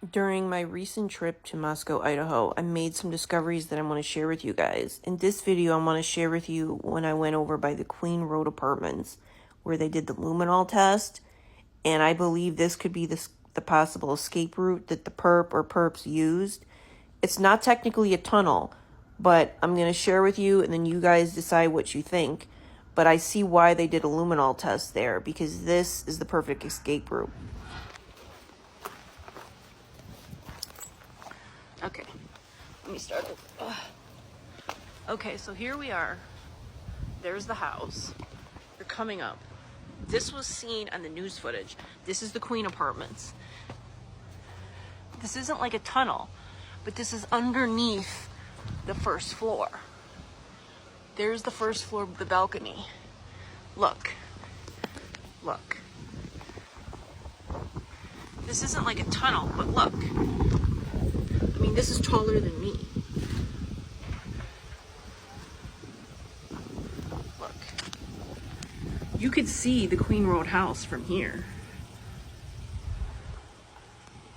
During my recent trip to Moscow, Idaho, I made some discoveries that I want to share with you guys. In this video, I want to share with you when I went over by the Queen Road Apartments where they did the luminol test, and I believe this could be the possible escape route that the perp or perps used. It's not technically a tunnel, but I'm going to share with you and then you guys decide what you think. But I see why they did a luminol test there, because this is the perfect escape route. Okay, let me start. Okay, so here we are. There's the house. They're coming up. This was seen on the news footage. This is the Queen Apartments. This isn't like a tunnel, but this is underneath the first floor. There's the first floor of the balcony. Look. Look. This isn't like a tunnel, but look. I mean, this is taller than me. Look. You could see the Queen Road house from here.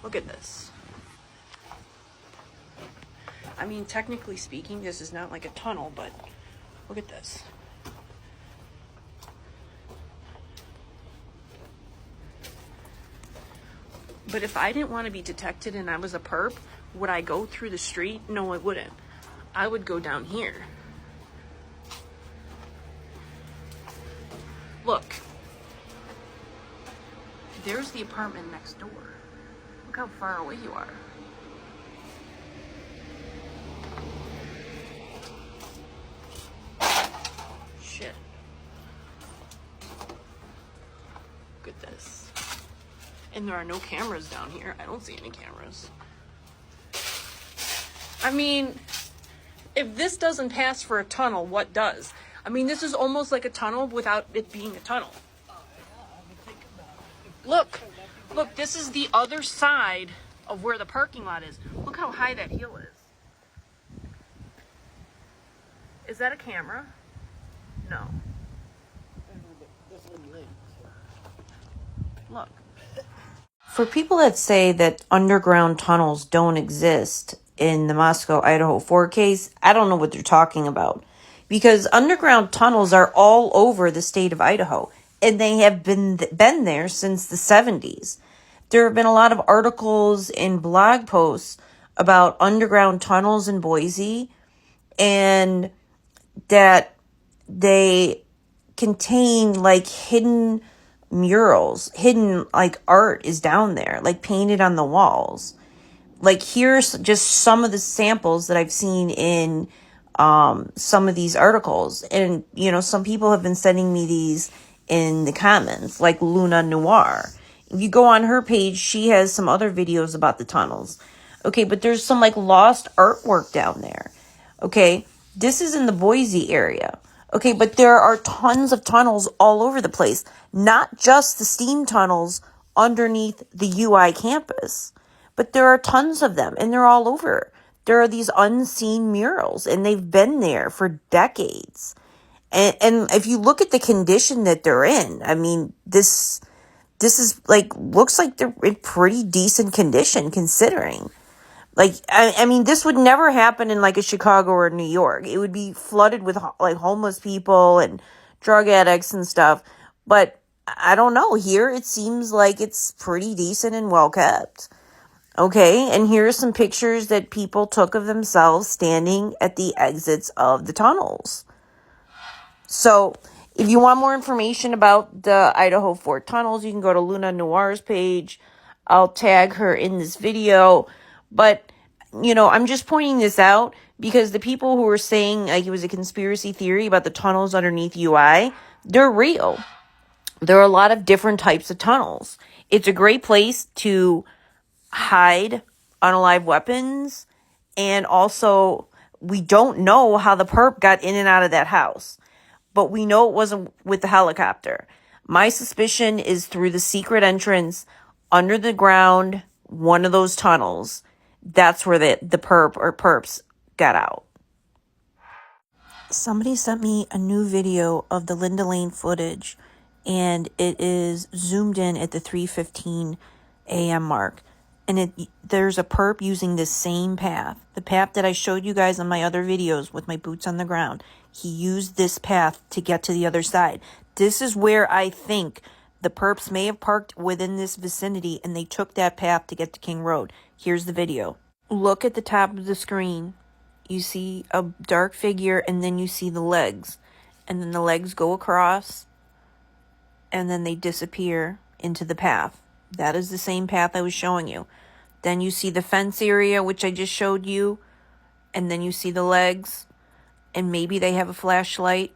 Look at this. I mean, technically speaking, this is not like a tunnel, but look at this. But if I didn't want to be detected and I was a perp, would I go through the street? No, I wouldn't. I would go down here. Look. There's the apartment next door. Look how far away you are. Shit. Look at this. And there are no cameras down here. I don't see any cameras. I mean, if this doesn't pass for a tunnel, what does? I mean, this is almost like a tunnel without it being a tunnel. Look, look, this is the other side of where the parking lot is. Look how high that hill is. Is that a camera? No. Look. For people that say that underground tunnels don't exist in the Moscow, Idaho 4 case, I don't know what they're talking about. Because underground tunnels are all over the state of Idaho, and they have been there since the 70s. There have been a lot of articles and blog posts about underground tunnels in Boise, and that they contain like hidden murals, hidden like art is down there, like painted on the walls. Like here's just some of the samples that I've seen in some of these articles. And, you know, some people have been sending me these in the comments, like Luna Noir. If you go on her page, she has some other videos about the tunnels. Okay, but there's some like lost artwork down there. Okay, this is in the Boise area. Okay, but there are tons of tunnels all over the place, not just the steam tunnels underneath the UI campus, but there are tons of them, and they're all over. There are these unseen murals, and they've been there for decades. And if you look at the condition that they're in, I mean, this is like, looks like they're in pretty decent condition considering. Like, I mean, this would never happen in like a Chicago or New York. It would be flooded with like homeless people and drug addicts and stuff. But I don't know. Here it seems like it's pretty decent and well kept. Okay, and here are some pictures that people took of themselves standing at the exits of the tunnels. So if you want more information about the Idaho 4 tunnels, you can go to Luna Noir's page. I'll tag her in this video. But, you know, I'm just pointing this out because the people who were saying like it was a conspiracy theory about the tunnels underneath UI, they're real. There are a lot of different types of tunnels. It's a great place to hide unalive weapons, and also we don't know how the perp got in and out of that house, but we know it wasn't with the helicopter. My suspicion is through the secret entrance under the ground, one of those tunnels. That's where the perp or perps got out. Somebody sent me a new video of the Linda Lane footage, and it is zoomed in at the 3:15 a.m. mark. And there's a perp using this same path. The path that I showed you guys on my other videos with my boots on the ground. He used this path to get to the other side. This is where I think the perps may have parked within this vicinity and they took that path to get to King Road. Here's the video. Look at the top of the screen. You see a dark figure and then you see the legs. And then the legs go across and then they disappear into the path. That is the same path I was showing you. Then you see the fence area, which I just showed you. And then you see the legs. And maybe they have a flashlight.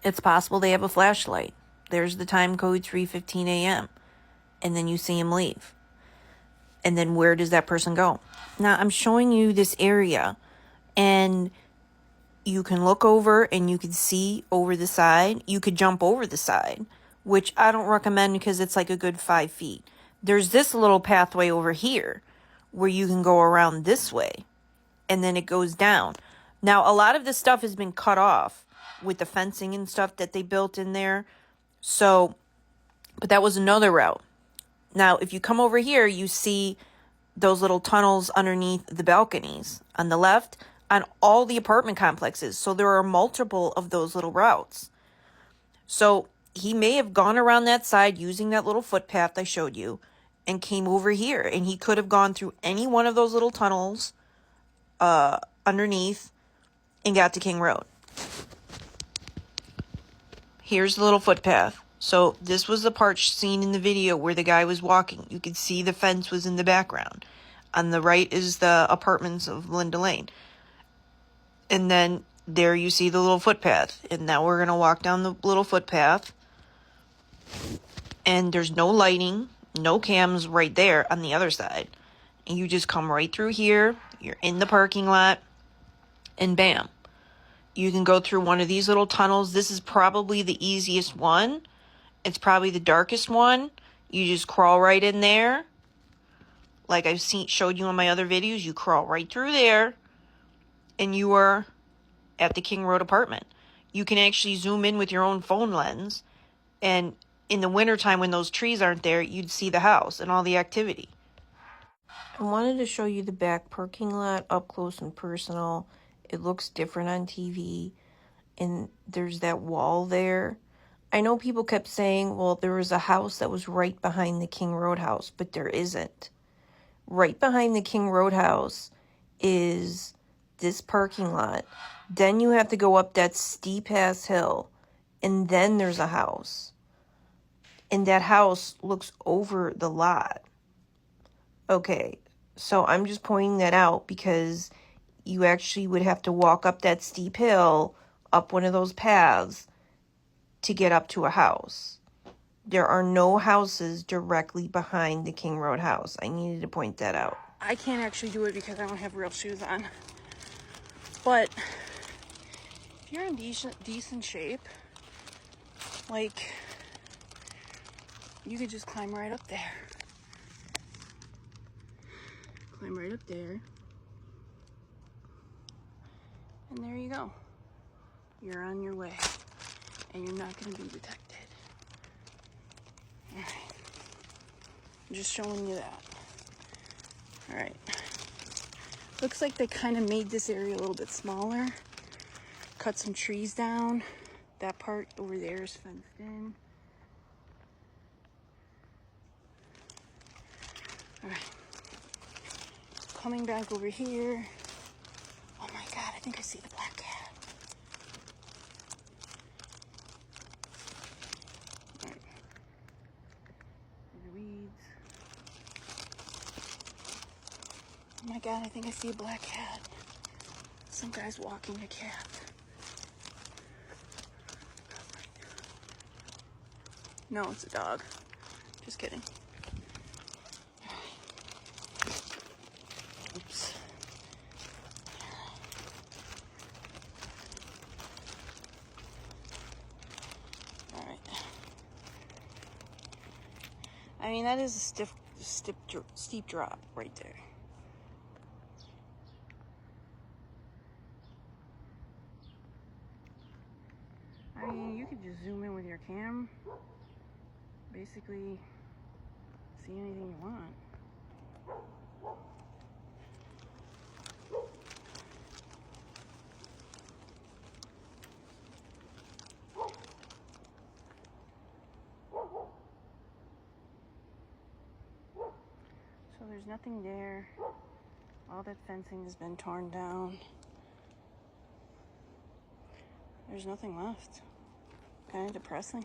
It's possible they have a flashlight. There's the time code, 3:15 a.m. And then you see him leave. And then where does that person go? Now, I'm showing you this area. And you can look over and you can see over the side. You could jump over the side, which I don't recommend because it's like a good 5 feet. There's this little pathway over here where you can go around this way and then it goes down. Now, a lot of this stuff has been cut off with the fencing and stuff that they built in there. So, but that was another route. Now, if you come over here, you see those little tunnels underneath the balconies on the left on all the apartment complexes. So there are multiple of those little routes. So he may have gone around that side using that little footpath I showed you and came over here. And he could have gone through any one of those little tunnels underneath and got to King Road. Here's the little footpath. So this was the part seen in the video where the guy was walking. You could see the fence was in the background. On the right is the apartments of Linda Lane. And then there you see the little footpath. And now we're going to walk down the little footpath. And there's no lighting, no cams right there on the other side. And you just come right through here. You're in the parking lot. And bam. You can go through one of these little tunnels. This is probably the easiest one. It's probably the darkest one. You just crawl right in there. Like I've showed you on my other videos. You crawl right through there. And you are at the King Road apartment. You can actually zoom in with your own phone lens. And in the wintertime when those trees aren't there, you'd see the house and all the activity. I wanted to show you the back parking lot up close and personal. It looks different on TV. And there's that wall there. I know people kept saying, well, there was a house that was right behind the King Road house, but there isn't. Right behind the King Road house is this parking lot. Then you have to go up that steep-ass hill, and then there's a house. And that house looks over the lot. Okay, so I'm just pointing that out because you actually would have to walk up that steep hill, up one of those paths, to get up to a house. There are no houses directly behind the King Road house. I needed to point that out. I can't actually do it because I don't have real shoes on. But if you're in decent shape, like, you could just climb right up there. Climb right up there. And there you go. You're on your way. And you're not going to be detected. Alright. I'm just showing you that. Alright. Looks like they kind of made this area a little bit smaller. Cut some trees down. That part over there is fenced in. Alright. Coming back over here. Oh my god, I think I see the black cat. Alright. The weeds. Oh my god, I think I see a black cat. Some guy's walking a cat. No, it's a dog. Just kidding. Oops. Alright. I mean, that is a steep drop right there. I mean, you could just zoom in with your cam. Basically, see anything you want. So there's nothing there. All that fencing has been torn down. There's nothing left. Kind of depressing.